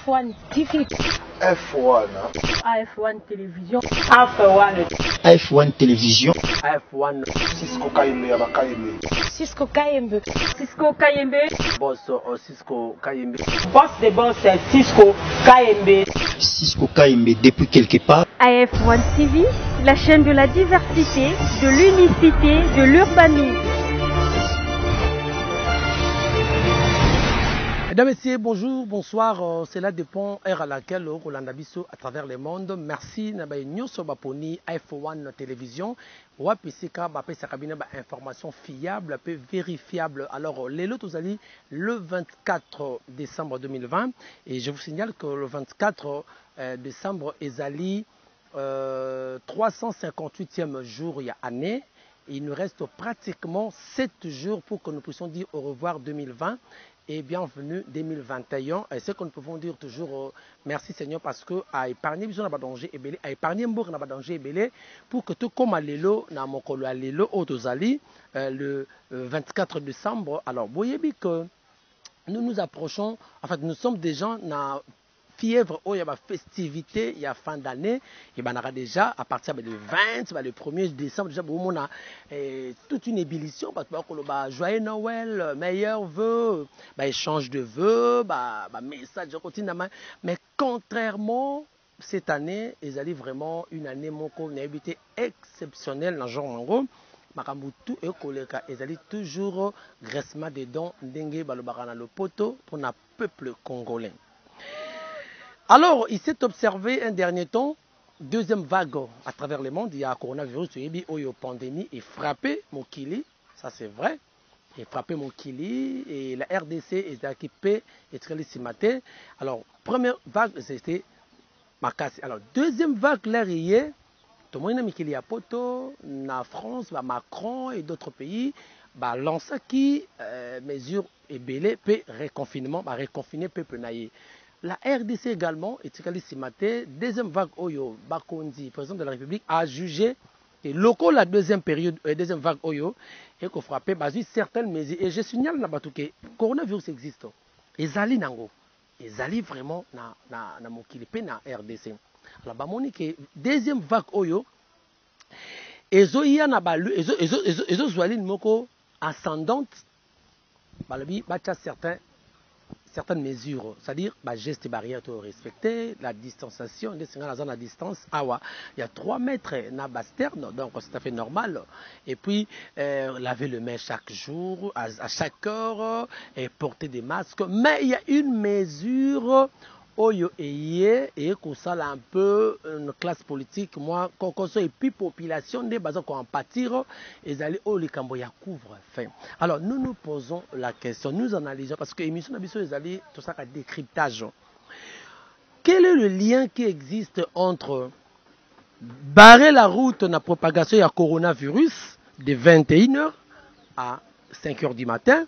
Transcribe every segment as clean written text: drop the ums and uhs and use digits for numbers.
AF1 TV. F1. AF1 Télévision. AF1. AF1 Télévision. AF1. Cisco Kayembe Abakayembe. Cisco Kayembe. Cisco Kayembe. Boss Cisco Kayembe. Boss de boss Cisco Kayembe. Cisco Kayembe depuis quelque part. AF1 TV, la chaîne de la diversité, de l'unicité, de l'urbanisme. Mesdames et messieurs, bonjour, bonsoir. Cela dépend heure à laquelle Rolanda Bisso à travers le monde. Merci Nabaye Nyoso Baponi AF1 Télévision. Wapisika Bapesa Kabine information fiable, peu vérifiable. Alors les lots vous allez le 24 décembre 2020 et je vous signale que le 24 décembre Ezali 358e jour il y a année. Il nous reste pratiquement 7 jours pour que nous puissions dire au revoir 2020 et bienvenue 2021. Et ce que nous pouvons dire toujours, merci Seigneur parce que a épargné besoin de danger et belé, a épargné Mbour n'a pas danger et belé pour que tout comme à l'élo, n'a mon colo à l'élo, Otozali, le 24 décembre. Alors, vous voyez bien que nous nous approchons, en fait, nous sommes des gens, fièvre, il y a ma festivité, il y a fin d'année, et ben on aura déjà à partir du 20, le 1er décembre, déjà on a toute une ébullition parce que joyeux Noël, meilleurs vœux, échange de vœux, message de continue, mais contrairement cette année, ils allaient vraiment une année une habité exceptionnelle dans genre mango. Makambutu et koleka, ils allaient toujours graissement des dents, dengue balobara le poteau pour le peuple congolais. Alors, il s'est observé un dernier temps, deuxième vague à travers le monde. Il y a un coronavirus, il y a une pandémie, et frappé Mokili, ça c'est vrai, il a frappé Mokili, et la RDC est équipée, et très matin. Alors, première vague, c'était Makassi. Alors, deuxième vague, là, il y a, tout le monde a mis qu'il y a Poto, en France, Macron et d'autres pays, lancent qui mesure et belé, puis reconfinement, reconfiner peuple naïe. La RDC également, et ce matin, deuxième vague Oyo, Bakondi, président de la République, a jugé que local la deuxième période, deuxième vague Oyo, et qu'on frappait certaines mesures. Et je signale que le coronavirus existe. Et Zali Nango, et Zali vraiment na mokilipe na RDC. Alors, bamoni que deuxième vague Oyo, ezo iya na balu, ezo zwali moko ascendante, balabi bacha certaines mesures, c'est-à-dire gestes barrières tout respecter, la distanciation, la distance, il y a 3 mètres na basterne, donc c'est tout à fait normal. Et puis laver le main chaque jour, à chaque heure, et porter des masques. Mais il y a une mesure oyo et qu'on sale un peu une classe politique, moi, quand et puis population des bases qu'on en pâtir, ils allaient au Likambo ya couvre-feu. Alors nous nous posons la question, nous analysons parce que l'émission d'Abisso ils allaient tout ça à décryptage. Quel est le lien qui existe entre barrer la route dans la propagation du coronavirus de 21h à 5h du matin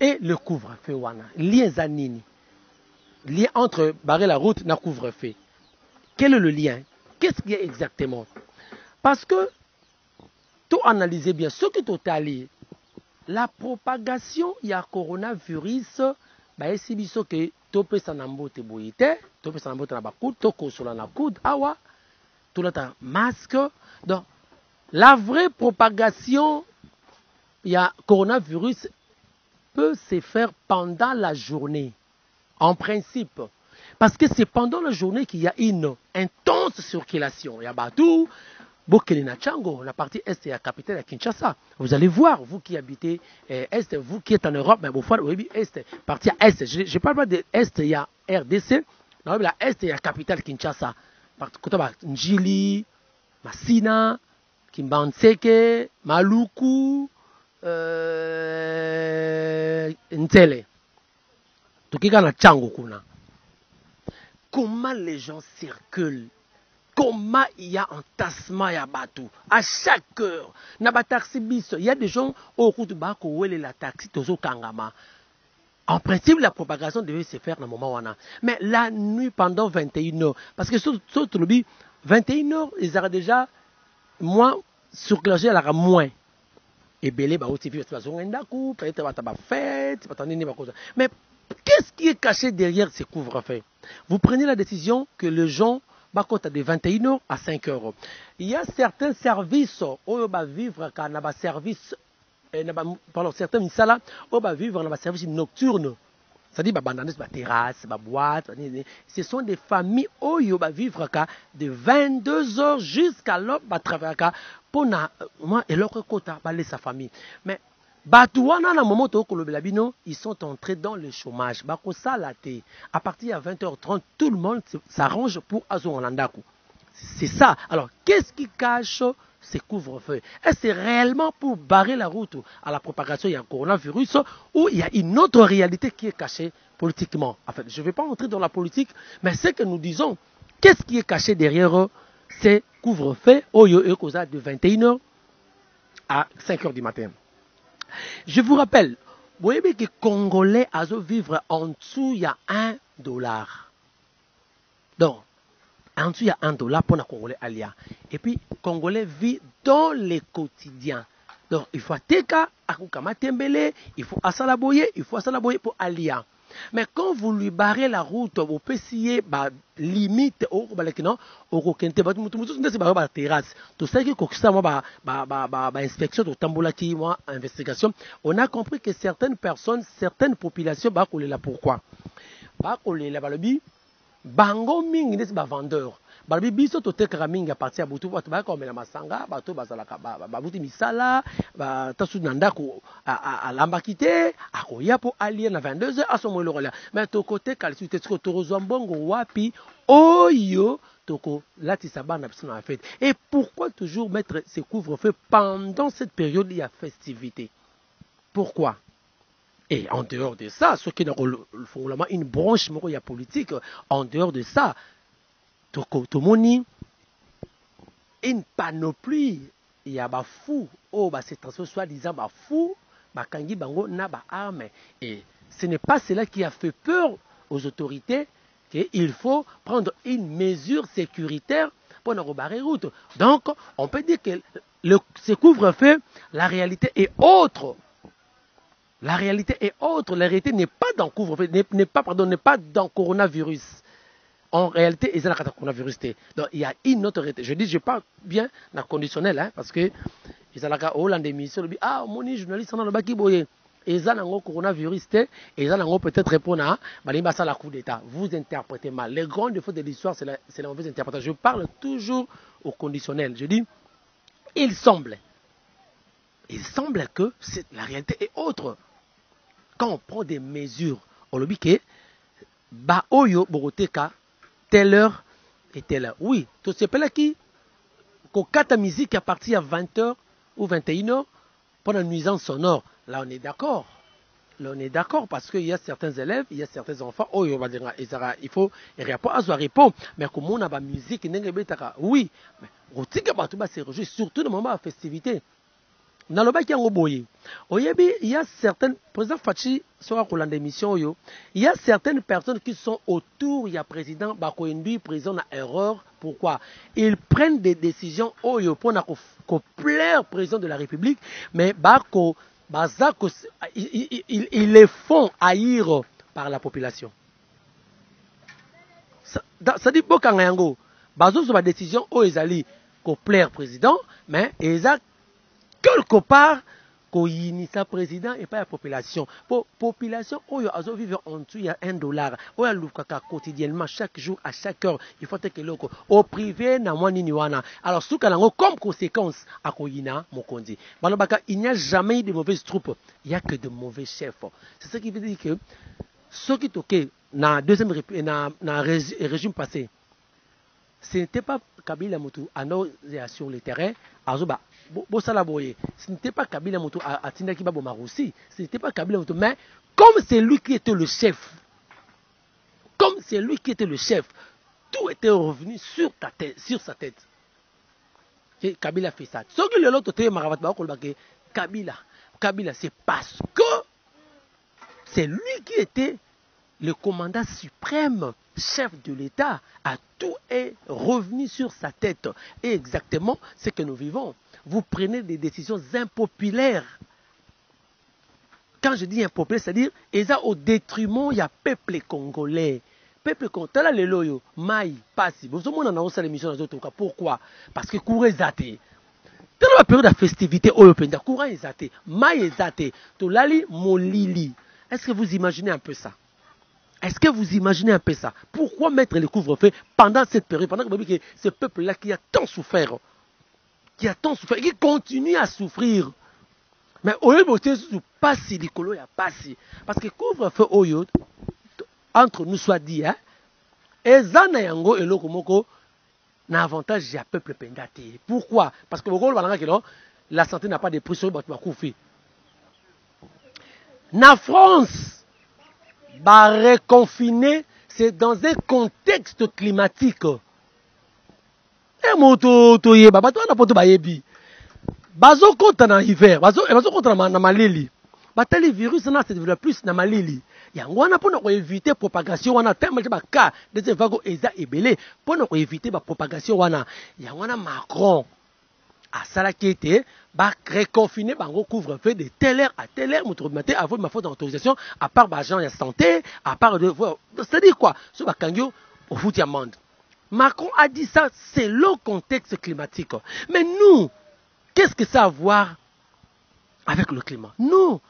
et le couvre-feu wana? Lien zanini. Lien entre barrer la route et le couvre-feu. Quel est le lien? Qu'est-ce qu'il y a exactement? Parce que, tout analyser bien, ce que tout a lié, la propagation, il y a coronavirus, c'est biso que tout peut s'en emboter boïté, tout peut s'en emboter na bakoud, tout peut s'en emboter na coude, awa, tout le temps masque. Donc, la vraie propagation, il y a coronavirus, peut se faire pendant la journée. En principe, parce que c'est pendant la journée qu'il y a une intense circulation. Il y a Batou, Bokelina Chango, la partie est de la capitale de Kinshasa. Vous allez voir, vous qui habitez est, vous qui êtes en Europe, mais vous voyez est, partie est. Je ne parle pas de est, il y a RDC, non, la est, il y a la capitale Kinshasa. Côté Njili, Masina, Kimbanseke, Maluku, Ntele. Comment les gens circulent? Comment il y a un tassement à Batou? À chaque heure, il y a des gens au route de Bako où la taxi tozo kangama. En principe, la propagation devait se faire dans le moment où on a. Mais la nuit pendant 21 heures, parce que sur le 21 heures, ils auraient déjà moins circulation, il y aura moins. Et belé, aussi, mais qu'est-ce qui est caché derrière ces couvre-feux? Vous prenez la décision que les gens comptent de 21h à 5h. Il y a certains services où va vivre quand on a service, certains misala où va vivre dans service nocturne. C'est-à-dire que terrasse, boîte, ce sont des familles où ils vont vivre de 22h jusqu'à l'aube, pour moi et l'autre côté, sa famille. Mais ils sont entrés dans le chômage. À partir de 20h30, tout le monde s'arrange pour Azorandaku. C'est ça. Alors, qu'est-ce qui cache ces couvre-feux? Est-ce que c'est réellement pour barrer la route à la propagation du coronavirus ou il y a une autre réalité qui est cachée politiquement? En fait, je ne vais pas entrer dans la politique, mais ce que nous disons, qu'est-ce qui est caché derrière ces couvre-feux de 21h à 5h du matin? Je vous rappelle, vous voyez que les Congolais vivent en dessous, il y a $1. Donc, en dessous, il y a $1 pour les Congolais alia. Et puis, les Congolais vivent dans les quotidiens. Donc, il faut ateka, il faut asalaboyer, pour alia. Mais quand vous lui barrez la route, vous payez limite au kente terrasse. Tout ça qui inspection de tamboulaki investigation, on a compris que certaines personnes, certaines populations pourquoi? Bango mingi nesi ba vendeur. Balobi biso to tekaka mingi a partir ya butu bato ba komela masanga, bato bazalaka ba buti misala, ba tasu nandako a lambakite, akoya po allier na 22h à son moment là. Mais to côté kalisite tiko to rozambongo wapi oyo toko latisa bana biso na fête. Et pourquoi toujours mettre ces couvre-feux pendant cette période il y a festivité? Pourquoi? Et en dehors de ça, ce qui est une branche politique, en dehors de ça, Tokomoni, une panoplie, il y a des fous, c'est transformé soi-disant des fous, Kangi Bango n'a pas arme. Et ce n'est pas cela qui a fait peur aux autorités, qu'il faut prendre une mesure sécuritaire pour ne rebarrer route. Donc, on peut dire que ce couvre-feu, la réalité est autre. La réalité est autre. La réalité n'est pas dans couvre-feu, n'est pas dans coronavirus. En réalité, il y a un coronavirus. Donc, il y a une autre réalité. Je dis, je parle bien dans le conditionnel, hein, parce que il y a un Hollande émission, mon journaliste, on a le baki boye. Il y a un coronavirus, et il y a un peut-être répondre à la coup d'État. Vous interprétez mal. Les grands défauts de l'histoire, c'est la mauvaise interprétation. Je parle toujours au conditionnel. Je dis, il semble que la réalité est autre. Quand on prend des mesures, on le dit que Oyo Boroteka, telle heure et telle heure. Oui, tout ce là qui, quand la musique à partir à 20h ou 21h, pendant une nuisance sonore, là on est d'accord. Là on est d'accord parce qu'il y a certains élèves, il y a certains enfants, on va dire, il faut répondre. Mais comme on a la musique, oui, mais surtout dans le moment de festivité. Il y a certaines, président Fachi, il y a certaines personnes qui sont autour, il y a président Bakoindu, président a erreur. Pourquoi? Ils prennent des décisions pour plaire président de la République, mais ils les font haïr par la population. Ça dit beaucoup en Yango. Bazo sur la décision où ils allaient plaire président, mais ils ont quelque part, il y a président et pas la population. Pour la population, ils vivent en dessous, il y a $1. Quotidiennement, chaque jour, à chaque heure, il faut que l'eau. Au privé, alors, comme conséquence, il n'y a jamais eu de mauvaises troupes, il n'y a que de mauvais chefs. C'est ce qui veut dire que ceux qui toquaient dans le régime passé, ce n'était pas Kabila Moutou sur le terrain, ce n'était pas Kabila Moutou à Tindaki Babo Maroussi, ce n'était pas Kabila Moutou, mais comme c'est lui qui était le chef, tout était revenu sur sa tête. Et Kabila fait ça. Ce que l'autre était Kabila, c'est parce que c'est lui qui était le commandant suprême, chef de l'État, a tout est revenu sur sa tête. Et exactement ce que nous vivons. Vous prenez des décisions impopulaires. quand je dis impopulaire, c'est-à-dire ils ont au détriment il y a peuple congolais. Peuple congolais, les loyaux, maï, passi. Vous savez, on a aussi l'émission dans d'autres cas. Pourquoi? Parce que courant est athée. Dans la période de festivité, courant est athée, maï est athée, tolali molili. Est-ce que vous imaginez un peu ça? Est-ce que vous imaginez un peu ça? Pourquoi mettre le couvre-feu pendant cette période, pendant que ce peuple-là qui a tant souffert, qui continue à souffrir? Mais au lieu de passer les colos, il y a passé. Parce que couvre-feu, entre nous soit dit, et Zana Yango et Lokomoko n'a avantage à peuple pendati. Pourquoi? Parce que la santé n'a pas de prix sur le koufi. Na France, bah reconfiné, c'est dans un contexte climatique. Et moto to ye, bah toi na poto ba yebi. Bazo konta na hiver, bazo konta na malili. Batali virus na c'est devenu plus na malili. Yango wana pona ko éviter propagation wana tellement ba cas des vagues eza ebele pona ko éviter ba propagation wana. Yango wana Macron a salaki été ba reconfiner bango couvre-feu de telle heure à telle heure moto matin avant ma faute d'autorisation à part ba agent de santé à part de c'est-à-dire quoi ce ba kangyo au foot amende. Macron a dit ça c'est le contexte climatique. Mais nous qu'est-ce que ça a à voir avec le climat? Nous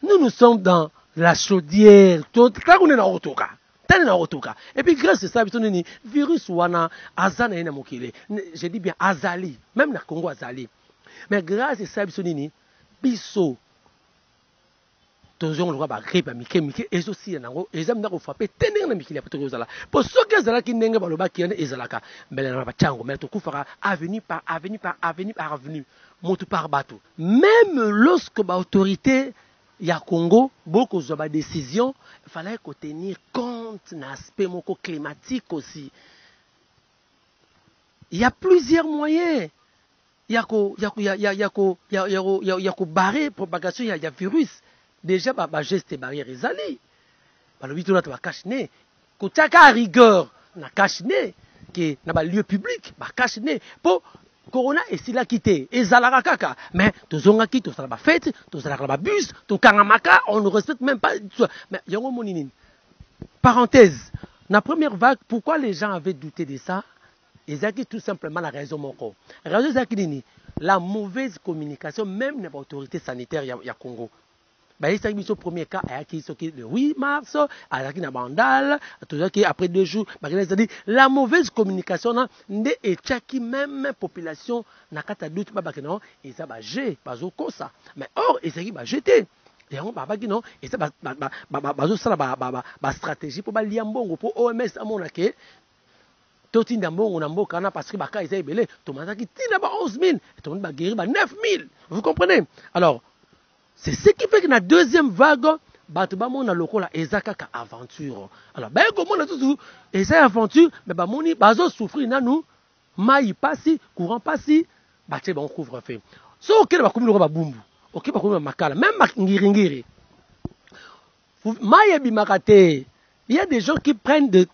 nous sommes dans la chaudière. Et puis grâce à ça, le virus wana azana ina mokile. Je dis bien azali, même na Congo azali. Mais grâce à ça, biso toujours le roi ba grippe mike et aussi nango exam na ko frapper tenir na mikili pour ozala. Pour ceux qui ezala ki ndenge baloba ki ene ezalaka. Mais na ba chango mais to kufara avenue par avenue. Moto par bateau. Même lorsque l'autorité ya Congo, beaucoup de décisions, il fallait tenir compte de l'aspect climatique aussi. Il y a plusieurs moyens. Il y a barrer propagation, il y a virus. Déjà, bah geste barrière les alliés. Bah le vito là tu vas cacher. Kotaka à rigueur, na cacher que na ba lieu public, bah cacher pour Corona est si là quitté, et Zalara Kaka, mais tous on a quitté, tous on a fête, tous on a bus, tous Kangamaka, on ne respecte même pas. Mais Yango Moninin. Parenthèse, la première vague, pourquoi les gens avaient douté de ça? Ils ont dit tout simplement la raison moko. La raison c'est la mauvaise communication, même dans l'autorité sanitaire il y a Congo. C'est le premier cas le 8 mars, après 2 jours, la mauvaise communication et même population n'a qu'à doute et ça va jeter, ça. Mais or, et ça va jeter. Et on va non, et ça va stratégie pour liambongo pour OMS à mon aké. Toti ndambongo namboka na parce que baka isa ebele, tomazaki tina ba 11 000, et tout le monde va guérir ba 9 000. Vous comprenez? Alors, c'est ce qui fait que la deuxième vague, on a lokola ezakaka aventure. Alors, comment on a tout ça aventure, mais moni bazo souffrir na nous, maï passi, courant passi, on couvre fait. So ok ba komi ba bumbu, ok ba komi makala, même ngiringiri. Maï bimakate, il y a des gens qui prennent de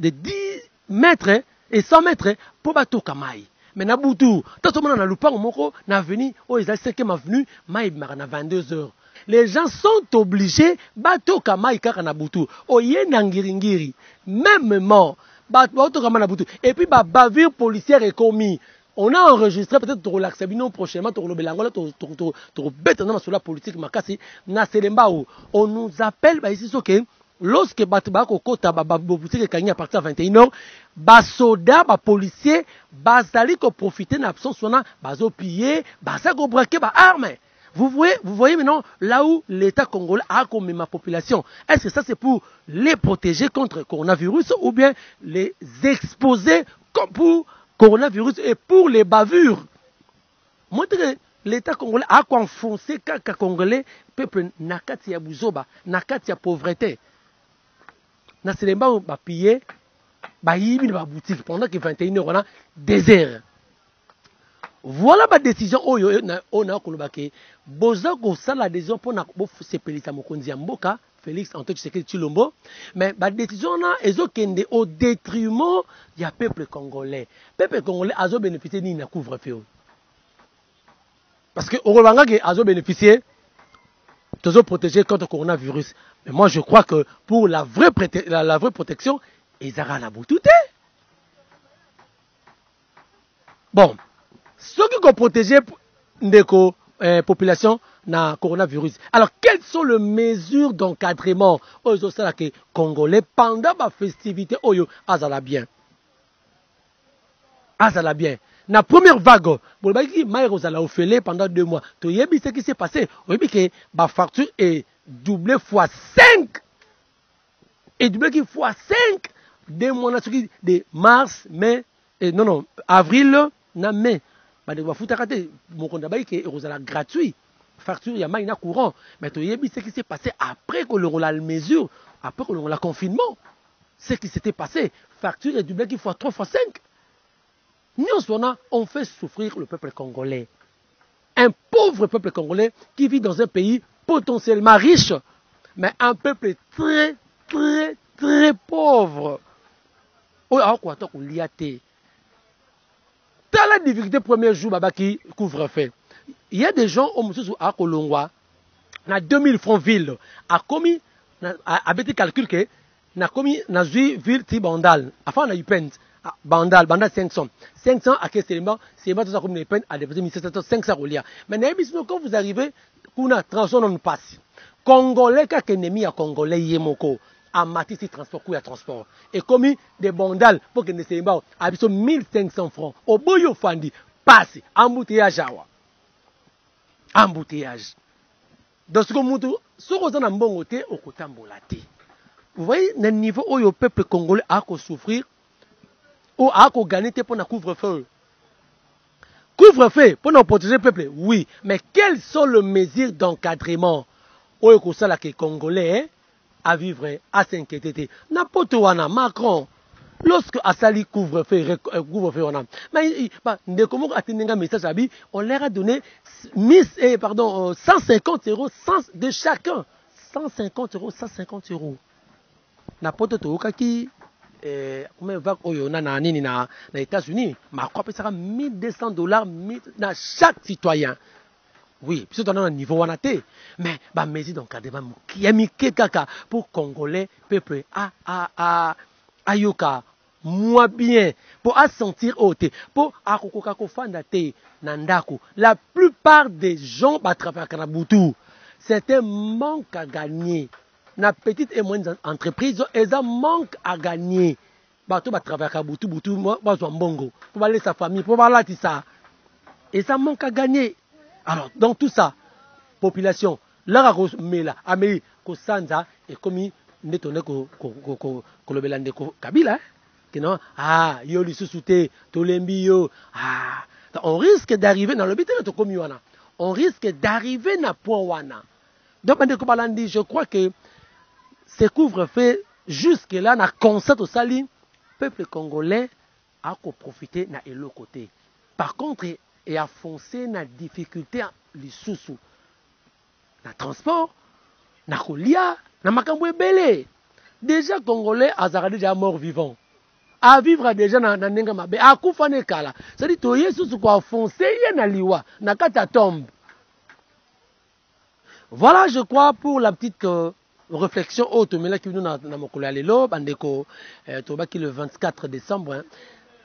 10 mètres et 100 mètres pour bateau kamaï. Mais na boutou, tant que na lupango moko na venu, ils ont 5e avenue, maï na 22 heures. Les gens sont obligés bateau kamaï kaka na boutou. Oye na ngiringiri, même mort, bateau kamaï na boutou. Et puis bavure policière est commis. On a enregistré peut-être pour l'accès prochainement pour le Belangola, pour bête sur la politique makasi na Selembao. On nous appelle ici ce que lorsque batubako kota boutique kanya à partir de 21h, soda policier bazali ko profiter na absence on a bazo piller, baza ko braquer ba armes. Vous voyez maintenant là où l'État congolais a comme ma population. Est-ce que ça c'est pour les protéger contre le coronavirus ou bien les exposer comme pour coronavirus et pour les bavures? Moi l'État congolais a enfoncé kaka congolais peuple nakati ya buzoba, nakati ya pauvreté. Na Selemba ba piller ba yibi ba boutique pendant que 21h on a désert. Voilà ma décision oyo on a kolobake boza ko sala décision pour na bo sepelisa mokonzi ya mboka Félix Antoine Tshisekedi Tshilombo, mais la décision est au détriment du peuple congolais. Le peuple congolais a bénéficié d'un couvre-feu. Parce que au Rwanda a bénéficié de protéger contre le coronavirus. Mais moi, je crois que pour la vraie protection, ils auront la boutique. Bon, ceux qui ont protégé la population na coronavirus. Alors, quelles sont les mesures d'encadrement aux Congolais pendant la festivité Oyo Azala bien? Azala bien. La première vague, pendant 2 mois. Tu sais ce qui s'est passé? Tu sais que la facture est doublée fois 5. Et doublée fois 5. 2 mois de mars, mai, non, avril, mai. Il faut que gratuit. Facture, il y a un courant. Mais tu sais ce qui s'est passé après que l'on a la mesure, après que l'on a le confinement. Ce qui s'était passé, facture est doublée fois 3 fois 5. Nous, on fait souffrir le peuple congolais. Un pauvre peuple congolais qui vit dans un pays potentiellement riche, mais un peuple très, très, très pauvre. Dans la difficulté, premier jour, Baba qui couvre-feu. Il y a des gens au Moussou à Kolongwa, na 2000 francs ville, a commis, a été calculé que, na commis, na ville ti Bandal, afin na yupent, Bandal 500. 500 à quel c'est tout ça comme une peine à déposer 1700, 500 roulières. Mais quand vous arrivez, qu'on a transport non passe. Congolais, quand ennemi à Congolais, yemoko. À Matisse, transport, coup à transport. Et commis des bandales pour que ne se pas à 1500 francs. Au boyo fandi, passe, embouteillage. Embouteillage. Donc, ce qu'on a un bon côté, au côté ambulaté. Vous voyez, le niveau où le peuple congolais a souffrir, ou a gagné pour un couvre-feu. Couvre-feu pour nous protéger le peuple, oui. Mais quelles sont les mesures d'encadrement où les Congolais à vivre, à s'inquiéter? N'importe où, Macron, lorsque Assali couvre-feu, mais comment atteindre un message à lui, on leur a donné 150 euros de chacun. 150 euros, 150 euros. N'importe où, qui na États-Unis, Macron sera $1200 dans chaque citoyen. Oui, puis c'est un niveau wanaté. Mais, mais d'encadrement, qui a mis kaka pour Congolais, peuple, ayoka, moi bien, pour sentir ôté, pour akokoko fandate, nandaku. La plupart des gens, travers Kanabutu, c'est un manque à gagner. Na petite et moyenne entreprise, ils ont manque à gagner. Bateau va travailler à Boutou, moi, bongo, pour aller sa famille, pour aller là, ça. Et ça manque à gagner. Alors, dans tout ça, population, là, mais là, Amélie, Kosanza, et comme nettoné ko le belande ko Kabila, que non, yo li sousouté, tolembi yo, on risque d'arriver dans le but de comme wana. On risque d'arriver dans point wana. Donc, je crois que ce couvre-feu, jusque-là, na constat au sali, peuple congolais a profité na l'autre côté. Par contre, il a foncé na difficulté les sous na transport, na kolia, na makambo ebele. Déjà congolais azara déjà mort vivant. À vivre déjà na nenga mabe, a kufane kala. C'est-à-dire toye sous quoi foncé ye na liwa, na kata tombe. Voilà, je crois, pour la petite réflexion haute, mais là qui nous na mokolo lelo bandeko tobaki le 24 décembre.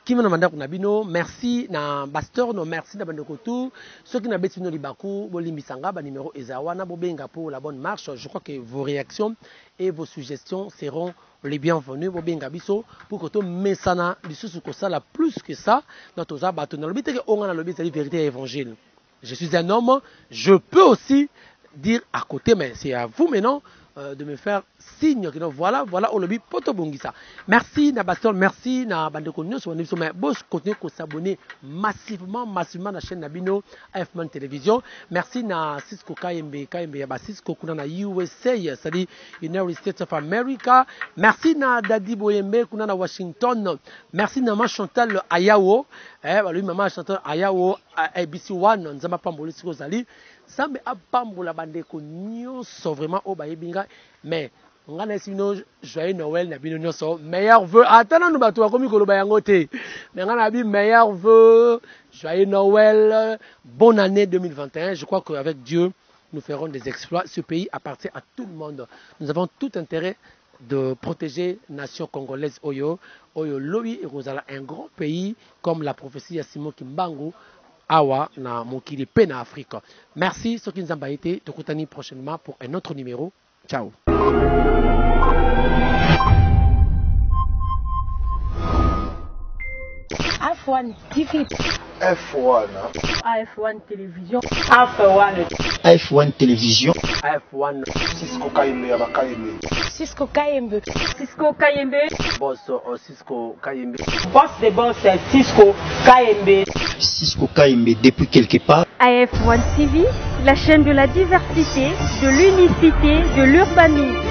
Qui m'a demandé Nabino, merci na Bastor, no merci na bandeko tout. Ceux qui n'habitent no libaku, bolimbisanga ba numéro ezawana bobenga pour la bonne marche. Je crois que vos réactions et vos suggestions seront les bienvenus bobenga biso pour que tout mesana lisusu ko sala plus que ça notre zabato na lobite ke onga na lobite la vérité et évangile. Je suis un homme, je peux aussi dire à côté, mais c'est à vous maintenant de me faire signe que voilà au lobby potobongisa. Merci na Baston, merci na bandeko nyonso waniso, mais boss continuez à s'abonner massivement à la chaîne Nabino AFMAN Télévision. Merci na Cisco KMB ya Cisco kuna na USA, c'est-à-dire United States of America. Merci na Dadi Boyembe kuna na Washington. Merci na Chantal Ayawo lui maman chanteur ayawo ABC One nzamba pamboli siko zali sambe apambola bandeko nyonso vraiment o bayebinga mais ngana sino joyeux Noël na bino nyonso meilleur vœu atana no bato bakomi koloba yango te mais ngana bi meilleur vœu joyeux Noël bonne année 2021. Je crois qu'avec Dieu nous ferons des exploits. Ce pays appartient à tout le monde. Nous avons tout intérêt de protéger la nation congolaise Oyo Lobi et Rosala, un grand pays comme la prophétie à Simon Kimbangu Awa na Mokili pe na Afrique. Merci ceux qui nous ont été. Tokutani prochainement pour un autre numéro. Ciao. AF1 TV. F1. AF1 télévision. AF1 AF1 télévision. AF1 Cisco Kayembe ya bakayembe. Cisco Kayembe. Cisco Kayembe. Boss Cisco Kayembe. Boss de boss Cisco Kayembe. Cisco Kayembe depuis quelque part. AF1 TV, la chaîne de la diversité, de l'unicité, de l'urbanisme.